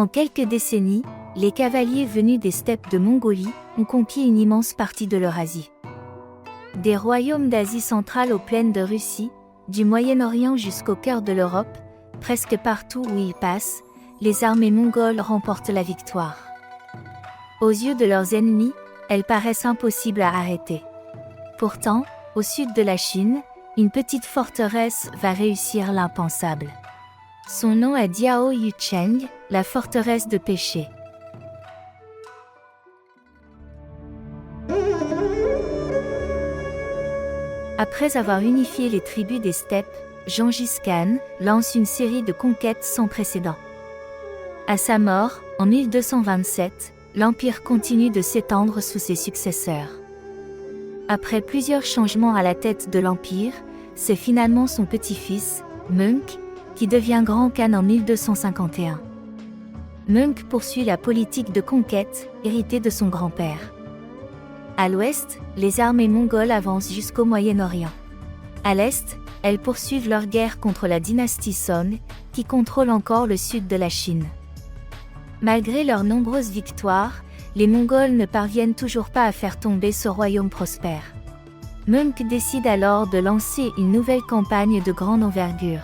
En quelques décennies, les cavaliers venus des steppes de Mongolie ont conquis une immense partie de l'Eurasie. Des royaumes d'Asie centrale aux plaines de Russie, du Moyen-Orient jusqu'au cœur de l'Europe, presque partout où ils passent, les armées mongoles remportent la victoire. Aux yeux de leurs ennemis, elles paraissent impossibles à arrêter. Pourtant, au sud de la Chine, une petite forteresse va réussir l'impensable. Son nom est Diao Yucheng, la forteresse de péché. Après avoir unifié les tribus des steppes, Genghis Khan lance une série de conquêtes sans précédent. À sa mort, en 1227, l'empire continue de s'étendre sous ses successeurs. Après plusieurs changements à la tête de l'empire, c'est finalement son petit-fils, Munk, qui devient grand khan en 1251. Munk poursuit la politique de conquête, héritée de son grand-père. À l'ouest, les armées mongoles avancent jusqu'au Moyen-Orient. À l'est, elles poursuivent leur guerre contre la dynastie Song, qui contrôle encore le sud de la Chine. Malgré leurs nombreuses victoires, les Mongols ne parviennent toujours pas à faire tomber ce royaume prospère. Munk décide alors de lancer une nouvelle campagne de grande envergure.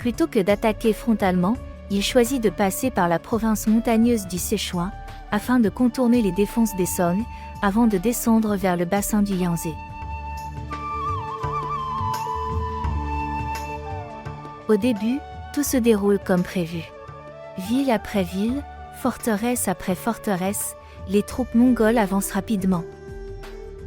Plutôt que d'attaquer frontalement, il choisit de passer par la province montagneuse du Sichuan, afin de contourner les défenses des Song, avant de descendre vers le bassin du Yangtze. Au début, tout se déroule comme prévu. Ville après ville, forteresse après forteresse, les troupes mongoles avancent rapidement.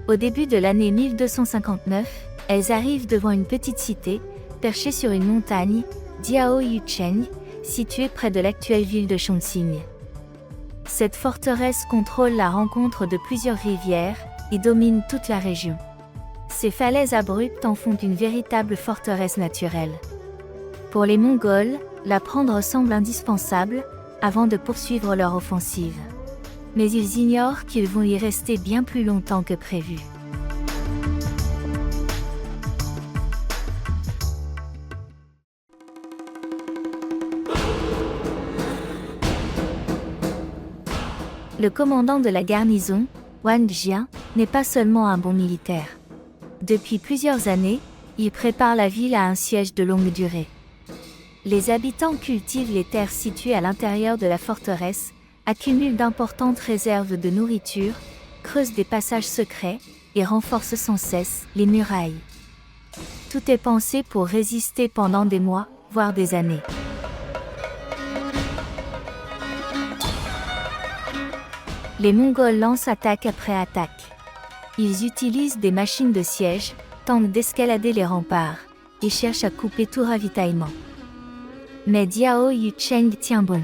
Au début de l'année 1259, elles arrivent devant une petite cité, perchée sur une montagne, Diao Yucheng, située près de l'actuelle ville de Chongqing. Cette forteresse contrôle la rencontre de plusieurs rivières et domine toute la région. Ces falaises abruptes en font une véritable forteresse naturelle. Pour les Mongols, la prendre semble indispensable, avant de poursuivre leur offensive. Mais ils ignorent qu'ils vont y rester bien plus longtemps que prévu. Le commandant de la garnison, Wang Jian, n'est pas seulement un bon militaire. Depuis plusieurs années, il prépare la ville à un siège de longue durée. Les habitants cultivent les terres situées à l'intérieur de la forteresse, accumulent d'importantes réserves de nourriture, creusent des passages secrets et renforcent sans cesse les murailles. Tout est pensé pour résister pendant des mois, voire des années. Les Mongols lancent attaque après attaque. Ils utilisent des machines de siège, tentent d'escalader les remparts, et cherchent à couper tout ravitaillement. Mais Diao Yucheng tient bon.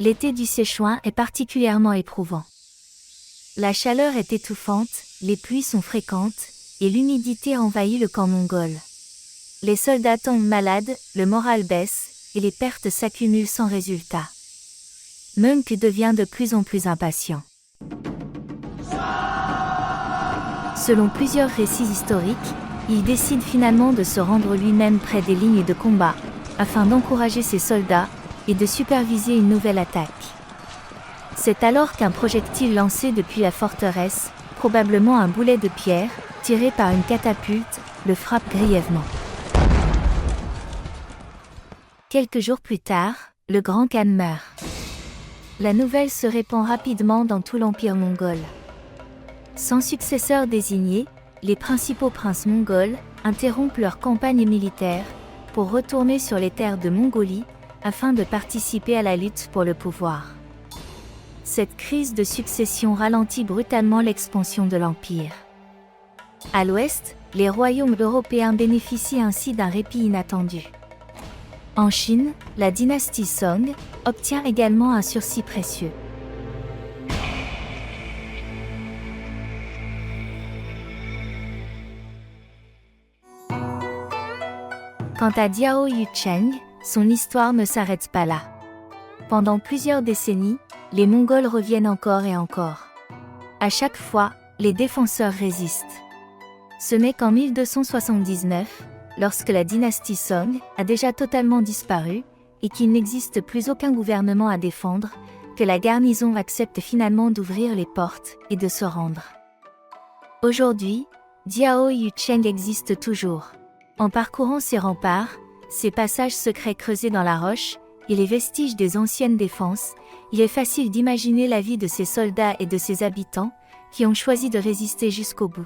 L'été du Sichuan est particulièrement éprouvant. La chaleur est étouffante, les pluies sont fréquentes, et l'humidité envahit le camp mongol. Les soldats tombent malades, le moral baisse, et les pertes s'accumulent sans résultat. Munk devient de plus en plus impatient. Selon plusieurs récits historiques, il décide finalement de se rendre lui-même près des lignes de combat, afin d'encourager ses soldats, et de superviser une nouvelle attaque. C'est alors qu'un projectile lancé depuis la forteresse, probablement un boulet de pierre, tiré par une catapulte, le frappe grièvement. Quelques jours plus tard, le grand khan meurt. La nouvelle se répand rapidement dans tout l'empire mongol. Sans successeur désigné, les principaux princes mongols interrompent leur campagne militaire pour retourner sur les terres de Mongolie afin de participer à la lutte pour le pouvoir. Cette crise de succession ralentit brutalement l'expansion de l'empire. À l'ouest, les royaumes européens bénéficient ainsi d'un répit inattendu. En Chine, la dynastie Song obtient également un sursis précieux. Quant à Diao Yucheng, son histoire ne s'arrête pas là. Pendant plusieurs décennies, les Mongols reviennent encore et encore. À chaque fois, les défenseurs résistent. Ce n'est qu'en 1279, lorsque la dynastie Song a déjà totalement disparu, et qu'il n'existe plus aucun gouvernement à défendre, que la garnison accepte finalement d'ouvrir les portes et de se rendre. Aujourd'hui, Diao Yucheng existe toujours. En parcourant ses remparts, ses passages secrets creusés dans la roche, et les vestiges des anciennes défenses, il est facile d'imaginer la vie de ses soldats et de ses habitants, qui ont choisi de résister jusqu'au bout.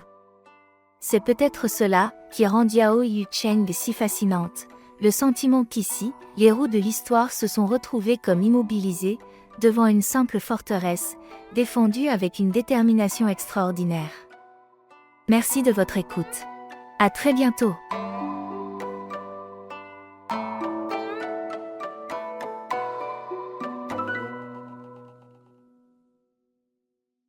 C'est peut-être cela qui rend Diao Yucheng si fascinante, le sentiment qu'ici, les héros de l'histoire se sont retrouvés comme immobilisés, devant une simple forteresse, défendue avec une détermination extraordinaire. Merci de votre écoute. À très bientôt.